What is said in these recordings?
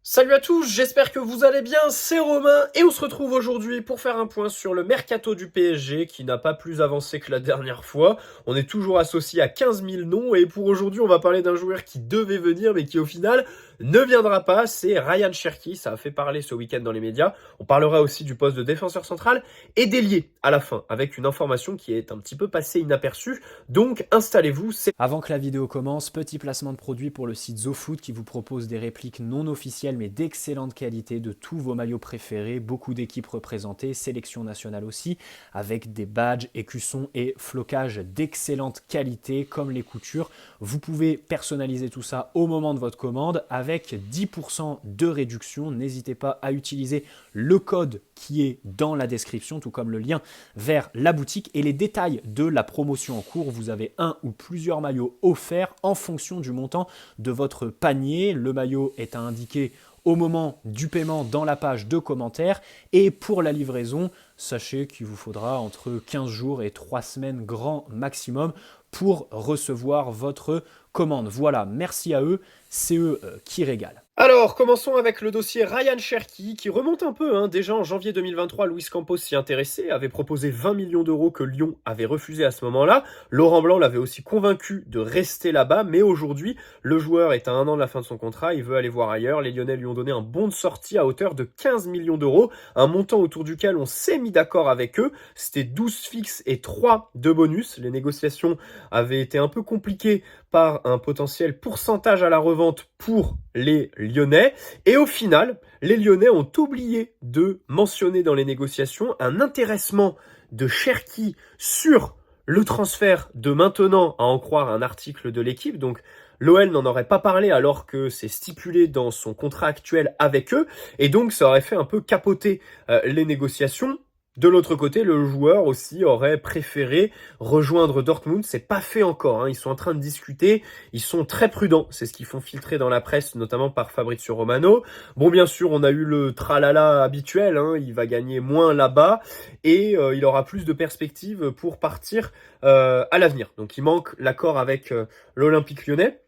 Salut à tous, j'espère que vous allez bien, c'est Romain et on se retrouve aujourd'hui pour faire un point sur le mercato du PSG qui n'a pas plus avancé que la dernière fois. On est toujours associé à 15 000 noms et pour aujourd'hui on va parler d'un joueur qui devait venir mais qui au final ne viendra pas, c'est Ryan Cherki, ça a fait parler ce week-end dans les médias. On parlera aussi du poste de défenseur central et d'ailier à la fin avec une information qui est un petit peu passée inaperçue, donc installez-vous. Avant que la vidéo commence, petit placement de produit pour le site ZoFoot qui vous propose des répliques non officielles mais d'excellente qualité de tous vos maillots préférés, beaucoup d'équipes représentées, sélection nationale aussi, avec des badges, écussons et flocages d'excellente qualité comme les coutures. Vous pouvez personnaliser tout ça au moment de votre commande avec 10% de réduction. N'hésitez pas à utiliser le code qui est dans la description, tout comme le lien vers la boutique et les détails de la promotion en cours. Vous avez un ou plusieurs maillots offerts en fonction du montant de votre panier. Le maillot est à indiquer au moment du paiement dans la page de commentaires. Et pour la livraison, sachez qu'il vous faudra entre 15 jours et 3 semaines grand maximum pour recevoir votre commande. Voilà, merci à eux, c'est eux qui régalent. Alors, commençons avec le dossier Ryan Cherki, qui remonte un peu. Déjà en janvier 2023, Luis Campos s'y intéressait, avait proposé 20 millions d'euros que Lyon avait refusé à ce moment-là. Laurent Blanc l'avait aussi convaincu de rester là-bas, mais aujourd'hui, le joueur est à 1 an de la fin de son contrat, il veut aller voir ailleurs. Les Lyonnais lui ont donné un bon de sortie à hauteur de 15 millions d'euros, un montant autour duquel on s'est mis d'accord avec eux. C'était 12 fixes et 3 de bonus. Les négociations avaient été un peu compliquées par un potentiel pourcentage à la revente pour les Lyonnais. Et au final, les Lyonnais ont oublié de mentionner dans les négociations un intéressement de Cherki sur le transfert de maintenant, à en croire un article de l'équipe. Donc l'OL n'en aurait pas parlé alors que c'est stipulé dans son contrat actuel avec eux. Et donc ça aurait fait un peu capoter les négociations. De l'autre côté, le joueur aussi aurait préféré rejoindre Dortmund. C'est pas fait encore. Ils sont en train de discuter. Ils sont très prudents. C'est ce qu'ils font filtrer dans la presse, notamment par Fabrizio Romano. Bon, bien sûr, on a eu le tralala habituel. Il va gagner moins là-bas et il aura plus de perspectives pour partir à l'avenir. Donc, il manque l'accord avec l'Olympique Lyonnais.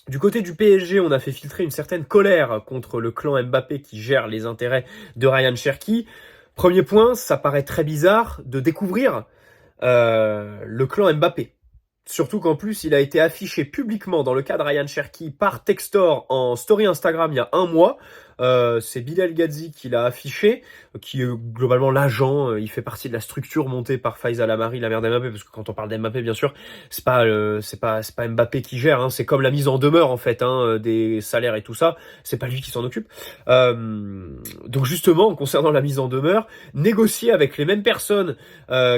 Du côté du PSG, on a fait filtrer une certaine colère contre le clan Mbappé qui gère les intérêts de Ryan Cherki. Premier point, ça paraît très bizarre de découvrir le clan Mbappé. Surtout qu'en plus, il a été affiché publiquement dans le cas de Ryan Cherki par Textor en story Instagram il y a 1 mois. C'est Bilal Gadzi qui l'a affiché, qui est globalement l'agent. Il fait partie de la structure montée par Faisal Amari, la mère d'Mbappé, parce que quand on parle d'Mbappé, bien sûr, c'est pas Mbappé qui gère. C'est comme la mise en demeure en fait, des salaires et tout ça. C'est pas lui qui s'en occupe. Donc justement, concernant la mise en demeure, négocier avec les mêmes personnes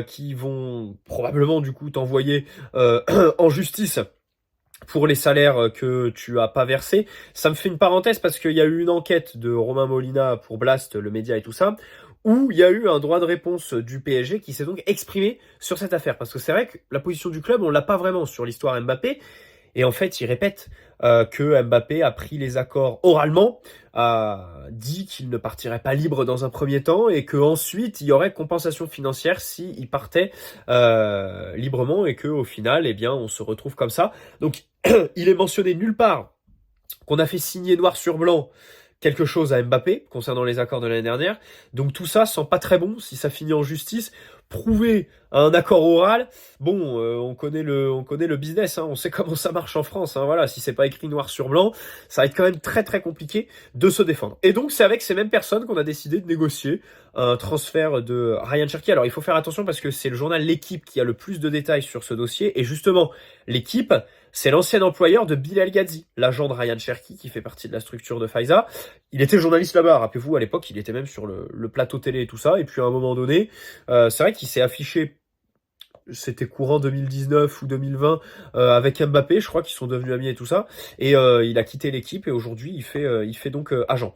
qui vont probablement du coup t'envoyer en justice pour les salaires que tu as pas versés. Ça me fait une parenthèse parce qu'il y a eu une enquête de Romain Molina pour Blast, le média et tout ça, où il y a eu un droit de réponse du PSG qui s'est donc exprimé sur cette affaire. Parce que c'est vrai que la position du club, on l'a pas vraiment sur l'histoire Mbappé. Et en fait, il répète que Mbappé a pris les accords oralement, a dit qu'il ne partirait pas libre dans un premier temps et qu'ensuite il y aurait compensation financière s'il partait librement et qu'au final, eh bien, on se retrouve comme ça. Donc, il est mentionné nulle part qu'on a fait signer noir sur blanc quelque chose à Mbappé concernant les accords de l'année dernière. Donc tout ça sent pas très bon si ça finit en justice. Prouver un accord oral, bon, on connaît le business, on sait comment ça marche en France. Voilà, si c'est pas écrit noir sur blanc, ça va être quand même très très compliqué de se défendre. Et donc c'est avec ces mêmes personnes qu'on a décidé de négocier un transfert de Ryan Cherki. Alors il faut faire attention parce que c'est le journal L'Équipe qui a le plus de détails sur ce dossier. Et justement, L'Équipe, c'est l'ancien employeur de Bilal Gadzi, l'agent de Ryan Cherki qui fait partie de la structure de Faiza. Il était journaliste là-bas, rappelez-vous, à l'époque, il était même sur le plateau télé et tout ça. Et puis à un moment donné, c'est vrai qu'il s'est affiché, c'était courant 2019 ou 2020, avec Mbappé, je crois qu'ils sont devenus amis et tout ça. Et il a quitté l'équipe et aujourd'hui, il fait donc agent.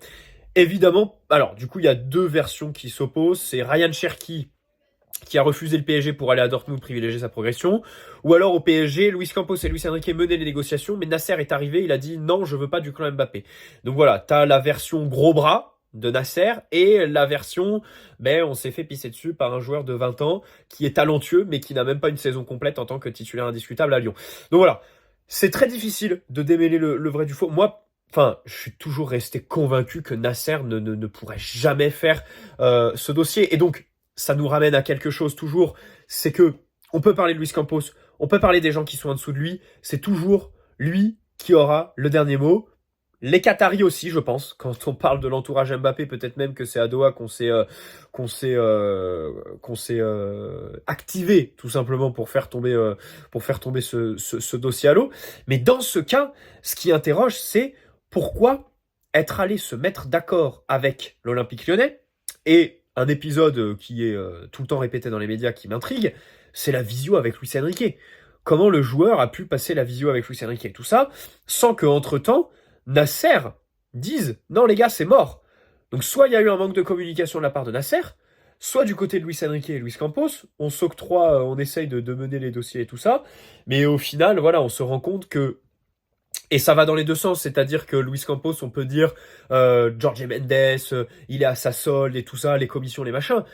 Évidemment, alors du coup, il y a deux versions qui s'opposent. C'est Ryan Cherki qui a refusé le PSG pour aller à Dortmund privilégier sa progression, ou alors au PSG, Luis Campos et Luis Enrique menaient les négociations, mais Nasser est arrivé, il a dit non, je veux pas du clan Mbappé. Donc voilà, t'as la version gros bras de Nasser et la version, on s'est fait pisser dessus par un joueur de 20 ans qui est talentueux, mais qui n'a même pas une saison complète en tant que titulaire indiscutable à Lyon. Donc voilà, c'est très difficile de démêler le vrai du faux. Moi, enfin, je suis toujours resté convaincu que Nasser ne pourrait jamais faire ce dossier. Et donc, ça nous ramène à quelque chose toujours, c'est que on peut parler de Luis Campos, on peut parler des gens qui sont en dessous de lui, c'est toujours lui qui aura le dernier mot. Les Qataris aussi, je pense. Quand on parle de l'entourage Mbappé, peut-être même que c'est à Doha qu'on s'est activé tout simplement pour faire tomber ce dossier à l'eau. Mais dans ce cas, ce qui interroge, c'est pourquoi être allé se mettre d'accord avec l'Olympique Lyonnais. Et un épisode qui est tout le temps répété dans les médias qui m'intrigue, c'est la visio avec Luis Enrique. Comment le joueur a pu passer la visio avec Luis Enrique et tout ça, sans que entre temps Nasser dise non les gars c'est mort. Donc soit il y a eu un manque de communication de la part de Nasser, soit du côté de Luis Enrique et Luis Campos, on s'octroie, on essaye de mener les dossiers et tout ça, mais au final voilà on se rend compte que et ça va dans les deux sens, c'est-à-dire que Luis Campos, on peut dire Jorge Mendes, il est à sa solde et tout ça, les commissions, les machins,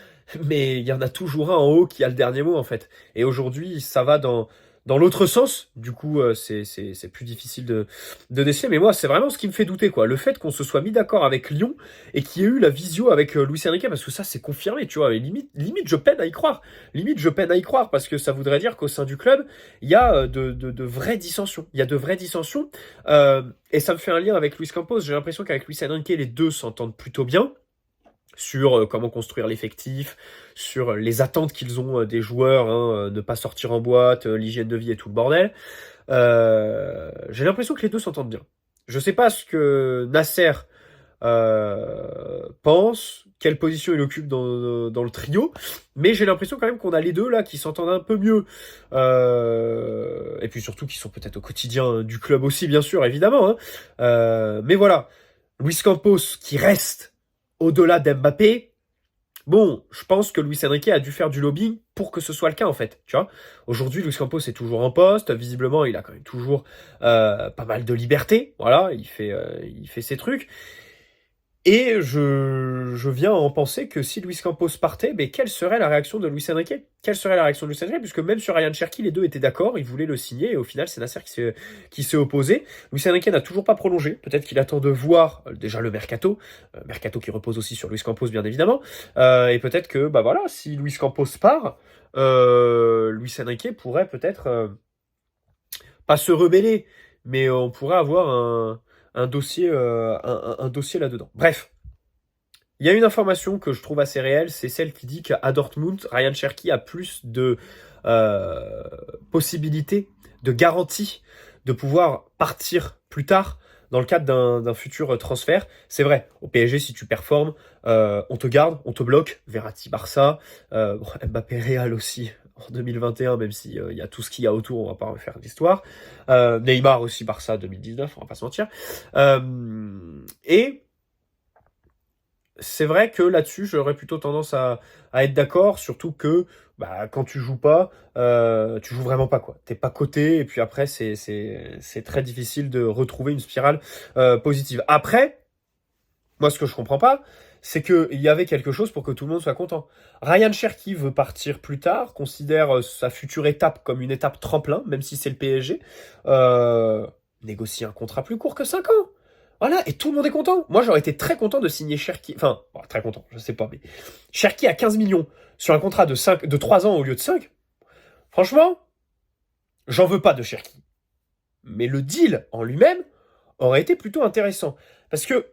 mais il y en a toujours un en haut qui a le dernier mot en fait. Et aujourd'hui, ça va dans l'autre sens. Du coup, c'est plus difficile de déceler. Mais moi, c'est vraiment ce qui me fait douter, quoi. Le fait qu'on se soit mis d'accord avec Lyon et qu'il y ait eu la visio avec Luis Enrique, parce que ça, c'est confirmé, tu vois. Et limite, je peine à y croire. Limite, je peine à y croire parce que ça voudrait dire qu'au sein du club, il y a de vraies dissensions. Il y a de vraies dissensions. Et ça me fait un lien avec Luis Campos. J'ai l'impression qu'avec Luis Enrique, les deux s'entendent plutôt bien sur comment construire l'effectif, sur les attentes qu'ils ont des joueurs, hein, ne pas sortir en boîte, l'hygiène de vie et tout le bordel. J'ai l'impression que les deux s'entendent bien. Je sais pas ce que Nasser pense, quelle position il occupe dans le trio, mais j'ai l'impression quand même qu'on a les deux là qui s'entendent un peu mieux. Et puis surtout qui sont peut-être au quotidien du club aussi, bien sûr, évidemment. Hein. Mais voilà, Luis Campos qui reste au-delà d'Mbappé, bon, je pense que Luis Enrique a dû faire du lobbying pour que ce soit le cas, en fait. Tu vois, aujourd'hui, Luis Campos est toujours en poste. Visiblement, il a quand même toujours pas mal de liberté. Voilà, il fait ses trucs. Et je viens à en penser que si Luis Campos partait, mais quelle serait la réaction de Luis Enrique? Quelle serait la réaction de Luis Enrique? Puisque même sur Ryan Cherki, les deux étaient d'accord, ils voulaient le signer, et au final, c'est Nasser qui s'est opposé. Luis Enrique n'a toujours pas prolongé. Peut-être qu'il attend de voir déjà le mercato qui repose aussi sur Luis Campos, bien évidemment. Et peut-être que, bah voilà, si Luis Campos part, Luis Enrique pourrait peut-être pas se rebeller, mais on pourrait avoir un dossier, un dossier là-dedans. Bref, il y a une information que je trouve assez réelle, c'est celle qui dit qu'à Dortmund, Ryan Cherki a plus de possibilités, de garanties de pouvoir partir plus tard dans le cadre d'un futur transfert. C'est vrai, au PSG, si tu performes, on te garde, on te bloque. Verratti, Barça, Mbappé, Real aussi en 2021, même si il y a tout ce qu'il y a autour, on va pas refaire l'histoire. Neymar aussi, Barça 2019, on va pas se mentir. Et c'est vrai que là-dessus, j'aurais plutôt tendance à être d'accord, surtout que bah, quand tu joues pas, tu joues vraiment pas, quoi. T'es pas coté, et puis après, c'est très difficile de retrouver une spirale positive. Après, moi, ce que je comprends pas, c'est qu'il y avait quelque chose pour que tout le monde soit content. Ryan Cherki veut partir plus tard, considère sa future étape comme une étape tremplin, même si c'est le PSG. Négocie un contrat plus court que 5 ans. Voilà, et tout le monde est content. Moi, j'aurais été très content de signer Cherki. Enfin, bon, très content, je sais pas, mais Cherki à 15 millions sur un contrat de 3 ans au lieu de 5. Franchement, j'en veux pas de Cherki. Mais le deal en lui-même aurait été plutôt intéressant. Parce que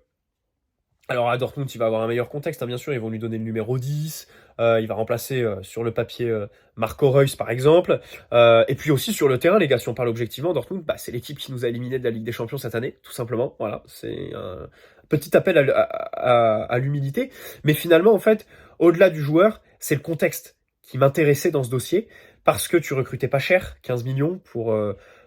alors à Dortmund, il va avoir un meilleur contexte, hein, bien sûr, ils vont lui donner le numéro 10, il va remplacer sur le papier Marco Reus par exemple, et puis aussi sur le terrain, les gars, si on parle objectivement, Dortmund, bah, c'est l'équipe qui nous a éliminés de la Ligue des Champions cette année, tout simplement, voilà, c'est un petit appel à l'humilité, mais finalement, en fait, au-delà du joueur, c'est le contexte qui m'intéressait dans ce dossier, parce que tu recrutais pas cher, 15 millions pour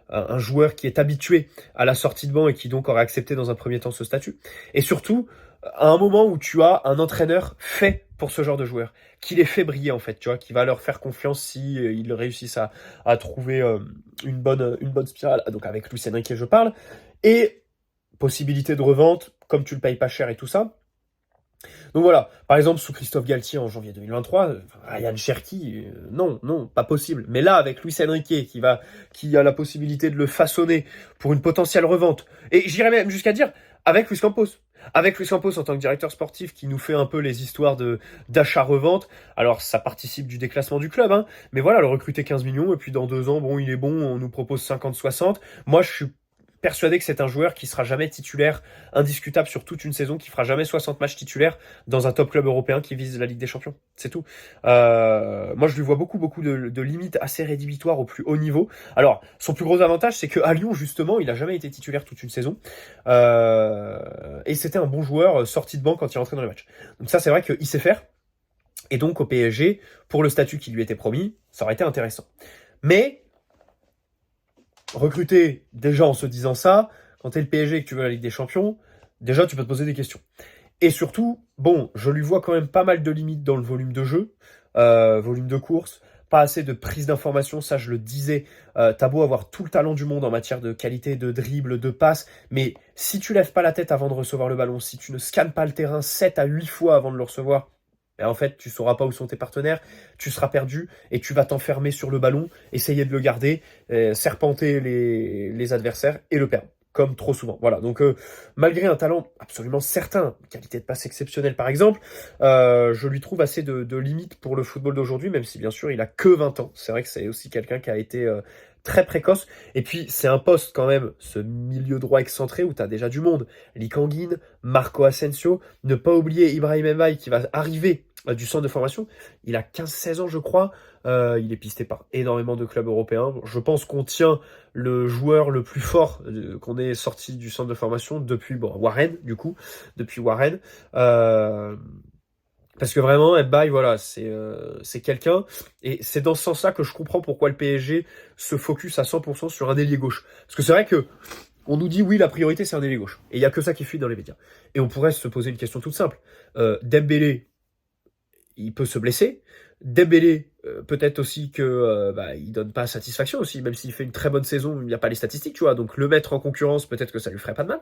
un joueur qui est habitué à la sortie de banc et qui donc aurait accepté dans un premier temps ce statut, et surtout, à un moment où tu as un entraîneur fait pour ce genre de joueurs, qui les fait briller en fait, tu vois, qui va leur faire confiance si ils réussissent à trouver une bonne spirale. Donc avec Luis Enrique je parle, et possibilité de revente, comme tu le payes pas cher et tout ça. Donc voilà, par exemple sous Christophe Galtier en janvier 2023, Ryan Cherki, non, pas possible. Mais là avec Luis Enrique qui a la possibilité de le façonner pour une potentielle revente, et j'irais même jusqu'à dire avec Luis Campos. Avec Luis Campos en tant que directeur sportif qui nous fait un peu les histoires d'achat-revente. Alors ça participe du déclassement du club, hein, mais voilà, le recruter 15 millions et puis dans 2 ans, bon, il est bon, on nous propose 50-60. Moi, je suis persuadé que c'est un joueur qui sera jamais titulaire indiscutable sur toute une saison, qui fera jamais 60 matchs titulaires dans un top club européen qui vise la Ligue des Champions. C'est tout. Moi, je lui vois beaucoup de limites assez rédhibitoires au plus haut niveau. Alors, son plus gros avantage, c'est qu'à Lyon, justement, il a jamais été titulaire toute une saison. Et c'était un bon joueur sorti de banc quand il rentrait dans les matchs. Donc ça, c'est vrai qu'il sait faire. Et donc, au PSG, pour le statut qui lui était promis, ça aurait été intéressant. Mais recruter déjà en se disant ça, quand t'es le PSG et que tu veux la Ligue des Champions, déjà tu peux te poser des questions. Et surtout, bon, je lui vois quand même pas mal de limites dans le volume de jeu, volume de course, pas assez de prise d'information, ça je le disais, t'as beau avoir tout le talent du monde en matière de qualité, de dribble, de passe, mais si tu lèves pas la tête avant de recevoir le ballon, si tu ne scannes pas le terrain 7 à 8 fois avant de le recevoir, et en fait, tu sauras pas où sont tes partenaires, tu seras perdu et tu vas t'enfermer sur le ballon, essayer de le garder, serpenter les adversaires et le perdre, comme trop souvent. Voilà, donc malgré un talent absolument certain, une qualité de passe exceptionnelle par exemple, je lui trouve assez de limites pour le football d'aujourd'hui, même si bien sûr il a que 20 ans. C'est vrai que c'est aussi quelqu'un qui a été très précoce. Et puis c'est un poste quand même, ce milieu droit excentré où tu as déjà du monde. Lee Kang-in, Marco Asensio, ne pas oublier Ibrahim Mbaye qui va arriver du centre de formation. Il a 15-16 ans je crois. Il est pisté par énormément de clubs européens. Je pense qu'on tient le joueur le plus fort qu'on ait sorti du centre de formation depuis Warren, du coup, depuis Warren. Parce que vraiment, Mbaye, voilà, c'est quelqu'un, et c'est dans ce sens-là que je comprends pourquoi le PSG se focus à 100% sur un ailier gauche. Parce que c'est vrai que on nous dit oui, la priorité c'est un ailier gauche, et il y a que ça qui fuit dans les médias. Et on pourrait se poser une question toute simple. Dembélé, il peut se blesser. Dembélé, peut-être aussi que il donne pas satisfaction aussi, même s'il fait une très bonne saison, il n'y a pas les statistiques, tu vois. Donc le mettre en concurrence, peut-être que ça lui ferait pas de mal.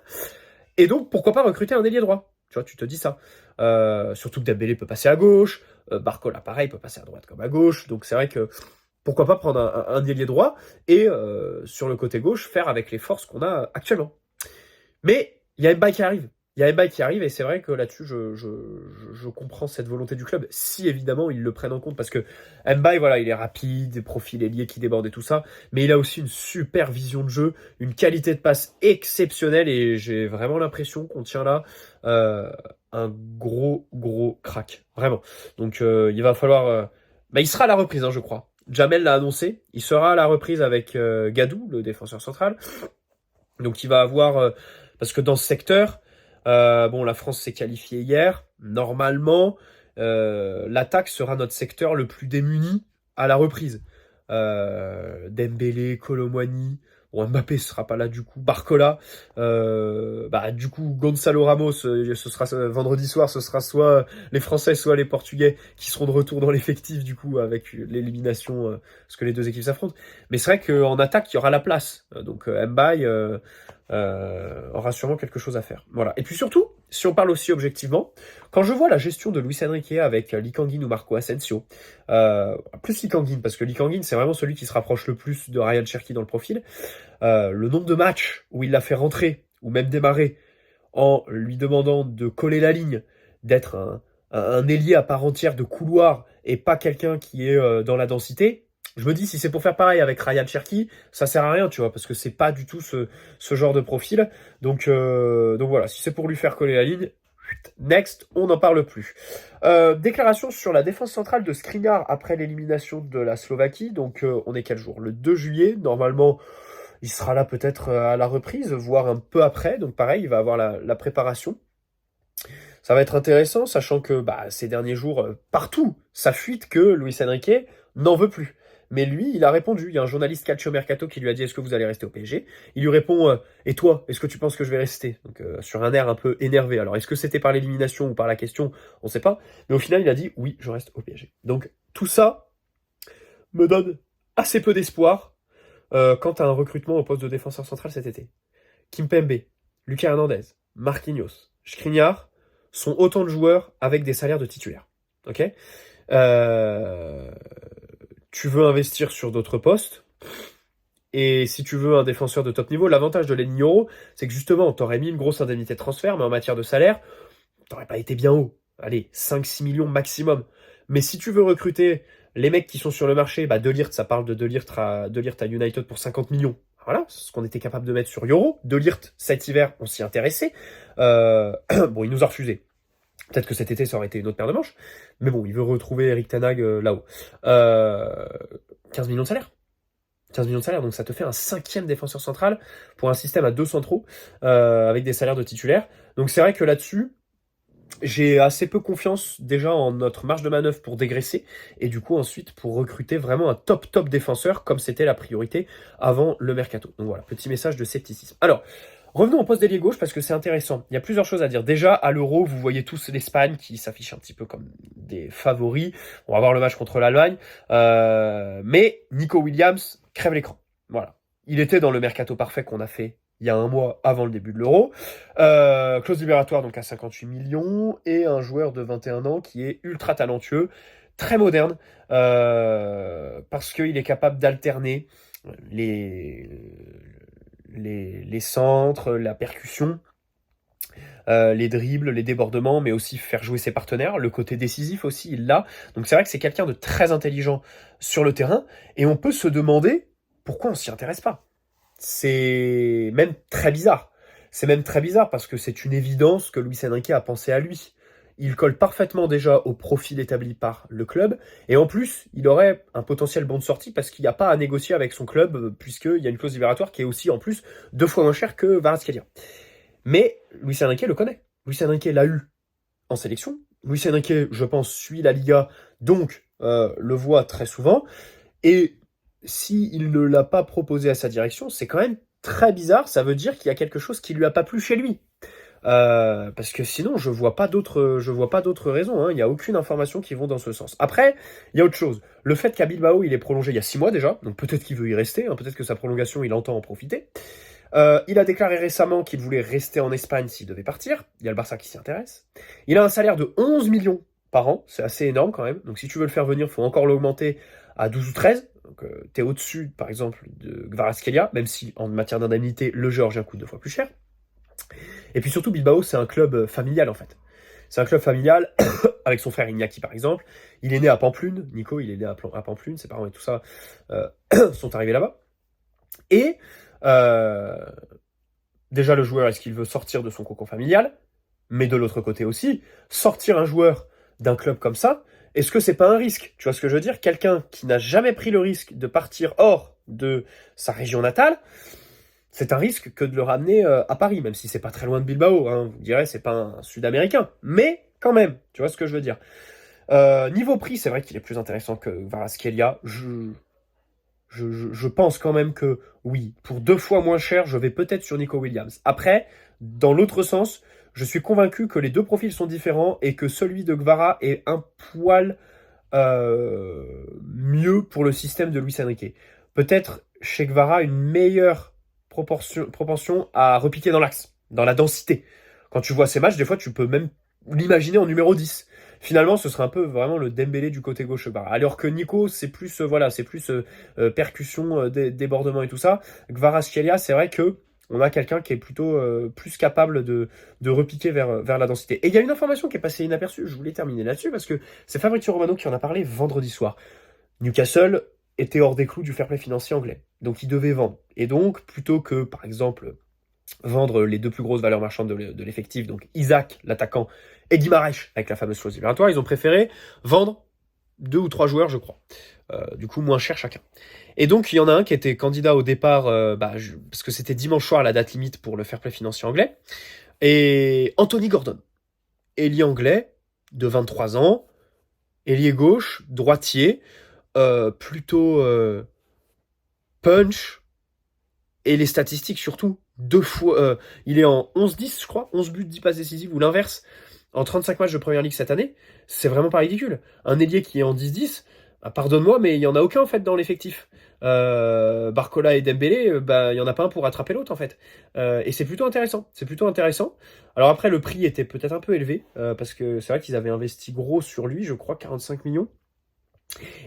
Et donc, pourquoi pas recruter un ailier droit? Tu vois, tu te dis ça. Surtout que Dembélé peut passer à gauche, Barcola, pareil, peut passer à droite comme à gauche. Donc c'est vrai que pourquoi pas prendre un ailier droit et sur le côté gauche, faire avec les forces qu'on a actuellement. Mais il y a Mbaye qui arrive. Il y a Mbaye qui arrive et c'est vrai que là-dessus, je comprends cette volonté du club, si évidemment ils le prennent en compte, parce que Mbaye, voilà, il est rapide, des profils ailiers qui débordent et tout ça, mais il a aussi une super vision de jeu, une qualité de passe exceptionnelle et j'ai vraiment l'impression qu'on tient là un gros crack, vraiment. Donc il va falloir... il sera à la reprise, hein, je crois. Jamel l'a annoncé, il sera à la reprise avec Gadou, le défenseur central. Donc il va avoir... parce que dans ce secteur... la France s'est qualifiée hier. Normalement, l'attaque sera notre secteur le plus démuni à la reprise. Dembélé, Kolo Muani, Mbappé sera pas là du coup, Barcola, du coup Gonzalo Ramos, ce sera vendredi soir, ce sera soit les Français, soit les Portugais qui seront de retour dans l'effectif du coup avec l'élimination, parce que les deux équipes s'affrontent. Mais c'est vrai qu'en attaque, il y aura la place. Donc Mbaye aura sûrement quelque chose à faire. Voilà. Et puis surtout, si on parle aussi objectivement, quand je vois la gestion de Luis Enrique avec Lee Kang-in ou Marco Asensio, plus Lee Kang-in, parce que Lee Kang-in, c'est vraiment celui qui se rapproche le plus de Ryan Cherki dans le profil, le nombre de matchs où il l'a fait rentrer, ou même démarrer, en lui demandant de coller la ligne, d'être un ailier à part entière de couloir, et pas quelqu'un qui est dans la densité, je me dis, si c'est pour faire pareil avec Ryan Cherki, ça sert à rien, tu vois, parce que c'est pas du tout ce genre de profil. Donc voilà, si c'est pour lui faire coller la ligne, next, on n'en parle plus. Déclaration sur la défense centrale de Skriniar après l'élimination de la Slovaquie. Donc on est quel jour? Le 2 juillet. Normalement, il sera là peut-être à la reprise, voire un peu après. Donc pareil, il va avoir la préparation. Ça va être intéressant, sachant que ces derniers jours, partout, ça fuite que Luis Enrique n'en veut plus. Mais lui, il a répondu. Il y a un journaliste Calcio Mercato qui lui a dit: est-ce que vous allez rester au PSG? Il lui répond: et toi, est-ce que tu penses que je vais rester? Donc sur un air un peu énervé. Alors est-ce que c'était par l'élimination ou par la question? On ne sait pas. Mais au final, il a dit: oui, je reste au PSG. Donc tout ça me donne assez peu d'espoir quant à un recrutement au poste de défenseur central cet été. Kimpembe, Lucas Hernandez, Marquinhos, Skriniar sont autant de joueurs avec des salaires de titulaires. Ok? Tu veux investir sur d'autres postes, Et si tu veux un défenseur de top niveau, l'avantage de Lenny Yoro, c'est que justement, t'aurais mis une grosse indemnité de transfert, mais en matière de salaire, t'aurais pas été bien haut. Allez, 5-6 millions maximum. Mais si tu veux recruter les mecs qui sont sur le marché, De Ligt, ça parle de De Ligt à United pour 50 millions. Voilà, c'est ce qu'on était capable de mettre sur Yoro. De Ligt, cet hiver, on s'y intéressait. Bon, il nous a refusé. Peut-être que cet été, ça aurait été une autre paire de manches. Mais bon, il veut retrouver Eric Ten Hag là-haut. 15 millions de salaire. 15 millions de salaire, donc ça te fait un 5e défenseur central pour un système à 2 centraux avec des salaires de titulaires. Donc c'est vrai que là-dessus, j'ai assez peu confiance déjà en notre marge de manœuvre pour dégraisser et du coup ensuite pour recruter vraiment un top défenseur comme c'était la priorité avant le mercato. Donc voilà, petit message de scepticisme. Alors, revenons au poste d'ailier gauche parce que c'est intéressant. Il y a plusieurs choses à dire. Déjà, à l'Euro, vous voyez tous l'Espagne qui s'affiche un petit peu comme des favoris. On va voir le match contre l'Allemagne. Mais Nico Williams crève l'écran. Voilà. Il était dans le mercato parfait qu'on a fait il y a un mois avant le début de l'Euro. Clause libératoire donc à 58 millions et un joueur de 21 ans qui est ultra talentueux, très moderne, parce qu'il est capable d'alterner les, les centres, la percussion, les dribbles, les débordements, mais aussi faire jouer ses partenaires. Le côté décisif aussi, il l'a. Donc c'est vrai que c'est quelqu'un de très intelligent sur le terrain, et on peut se demander pourquoi on s'y intéresse pas. C'est même très bizarre. C'est même très bizarre parce que c'est une évidence que Luis Enrique a pensé à lui. Il colle parfaitement déjà au profil établi par le club. Et en plus, il aurait un potentiel bon de sortie parce qu'il n'y a pas à négocier avec son club puisqu'il y a une clause libératoire qui est aussi en plus 2 fois moins chère que Kvaratskhelia. Mais Luis Enrique le connaît. Luis Enrique l'a eu en sélection. Luis Enrique, je pense, suit la Liga, donc le voit très souvent. Et s'il ne l'a pas proposé à sa direction, c'est quand même très bizarre. Ça veut dire qu'il y a quelque chose qui lui a pas plu chez lui. Parce que sinon, je vois pas d'autres raisons. Hein. Il n'y a aucune information qui vont dans ce sens. Après, il y a autre chose. Le fait qu'à Bilbao, il est prolongé il y a 6 mois déjà, donc peut-être qu'il veut y rester. Hein. Peut-être que sa prolongation, il entend en profiter. Il a déclaré récemment qu'il voulait rester en Espagne s'il devait partir. Il y a le Barça qui s'y intéresse. Il a un salaire de 11 millions par an. C'est assez énorme quand même. Donc si tu veux le faire venir, il faut encore l'augmenter à 12 ou 13. Donc tu es au-dessus, par exemple, de Kvaratskhelia, même si en matière d'indemnité, le Géorgien coûte 2 fois plus cher. Et puis surtout, Bilbao, c'est un club familial en fait. C'est un club familial avec son frère Iñaki par exemple. Il est né à Pamplune. Nico, il est né à Pamplune. Ses parents et tout ça sont arrivés là-bas. Et déjà, le joueur, est-ce qu'il veut sortir de son cocon familial? Mais de l'autre côté aussi, sortir un joueur d'un club comme ça, est-ce que c'est pas un risque? Tu vois ce que je veux dire? Quelqu'un qui n'a jamais pris le risque de partir hors de sa région natale, c'est un risque que de le ramener à Paris, même si c'est pas très loin de Bilbao. Hein. Vous direz, c'est pas un Sud-Américain. Mais quand même, tu vois ce que je veux dire. Niveau prix, c'est vrai qu'il est plus intéressant que Kvaratskhelia. Je pense quand même que oui, pour 2 fois moins cher, je vais peut-être sur Nico Williams. Après, dans l'autre sens, je suis convaincu que les 2 profils sont différents et que celui de Kvara est un poil mieux pour le système de Luis Enrique. Peut-être chez Kvara une meilleure propension à repiquer dans l'axe, dans la densité. Quand tu vois ces matchs, des fois tu peux même l'imaginer en numéro 10. Finalement, ce serait un peu vraiment le Dembélé du côté gauche. Alors que Nico, c'est plus percussion, débordement et tout ça. Kvaratskhelia, c'est vrai que on a quelqu'un qui est plutôt plus capable de repiquer vers la densité. Et il y a une information qui est passée inaperçue, je voulais terminer là-dessus, parce que c'est Fabrizio Romano qui en a parlé vendredi soir. Newcastle était hors des clous du fair play financier anglais, donc il devait vendre. Et donc, plutôt que, par exemple, vendre les 2 plus grosses valeurs marchandes de l'effectif, donc Isaac, l'attaquant, et Guimarães, avec la fameuse clause libératoire, ils ont préféré vendre 2 ou 3 joueurs, je crois. Du coup, moins cher chacun. Et donc, il y en a un qui était candidat au départ, parce que c'était dimanche soir la date limite pour le fair play financier anglais, et Anthony Gordon, ailier anglais, de 23 ans, ailier gauche, droitier, plutôt punch, et les statistiques surtout, 2 fois, il est en 11-10 je crois, 11 buts, 10 passes décisives, ou l'inverse, en 35 matchs de Première Ligue cette année, c'est vraiment pas ridicule. Un ailier qui est en 10-10, pardonne-moi, mais il y en a aucun en fait dans l'effectif. Barcola et Dembélé, il y en a pas un pour rattraper l'autre en fait. Et c'est plutôt intéressant. C'est plutôt intéressant. Alors après, le prix était peut-être un peu élevé, parce que c'est vrai qu'ils avaient investi gros sur lui, je crois 45 millions.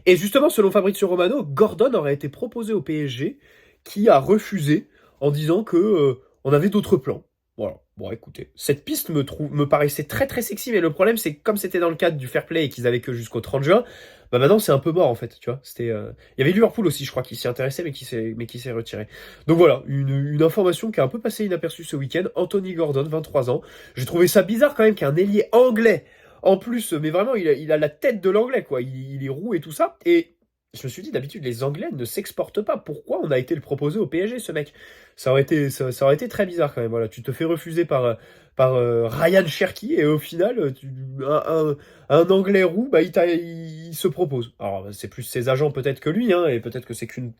Et justement, selon Fabrizio Romano, Gordon aurait été proposé au PSG, qui a refusé en disant que on avait d'autres plans. Voilà. Bon, écoutez, cette piste me paraissait très très sexy, mais le problème c'est que comme c'était dans le cadre du fair play et qu'ils avaient que jusqu'au 30 juin, bah maintenant c'est un peu mort en fait, tu vois. Il y avait Liverpool aussi, je crois, qui s'y intéressait, mais qui s'est retiré. Donc voilà, une information qui a un peu passé inaperçue ce week-end. Anthony Gordon, 23 ans. J'ai trouvé ça bizarre quand même qu'un ailier anglais, en plus, mais vraiment il a la tête de l'anglais quoi. Il est roux et tout ça. Et je me suis dit, d'habitude, les Anglais ne s'exportent pas. Pourquoi on a été le proposer au PSG, ce mec? Ça aurait été très bizarre quand même. Voilà, tu te fais refuser par Ryan Cherky et au final, un Anglais roux, bah, il se propose. Alors, c'est plus ses agents peut-être que lui, hein, et peut-être que c'est qu'une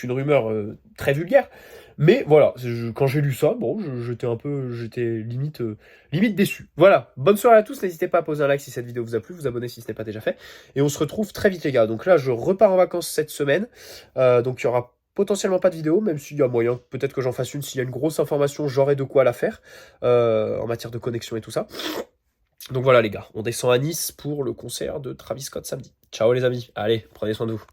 rumeur très vulgaire. Mais voilà, quand j'ai lu ça, bon, j'étais limite déçu. Voilà, bonne soirée à tous. N'hésitez pas à poser un like si cette vidéo vous a plu, vous abonner si ce n'est pas déjà fait. Et on se retrouve très vite les gars. Donc là, je repars en vacances cette semaine. Donc il y aura potentiellement pas de vidéo, même s'il y a moyen, peut-être que j'en fasse une. S'il y a une grosse information, j'aurai de quoi la faire en matière de connexion et tout ça. Donc voilà les gars, on descend à Nice pour le concert de Travis Scott samedi. Ciao les amis, allez, prenez soin de vous.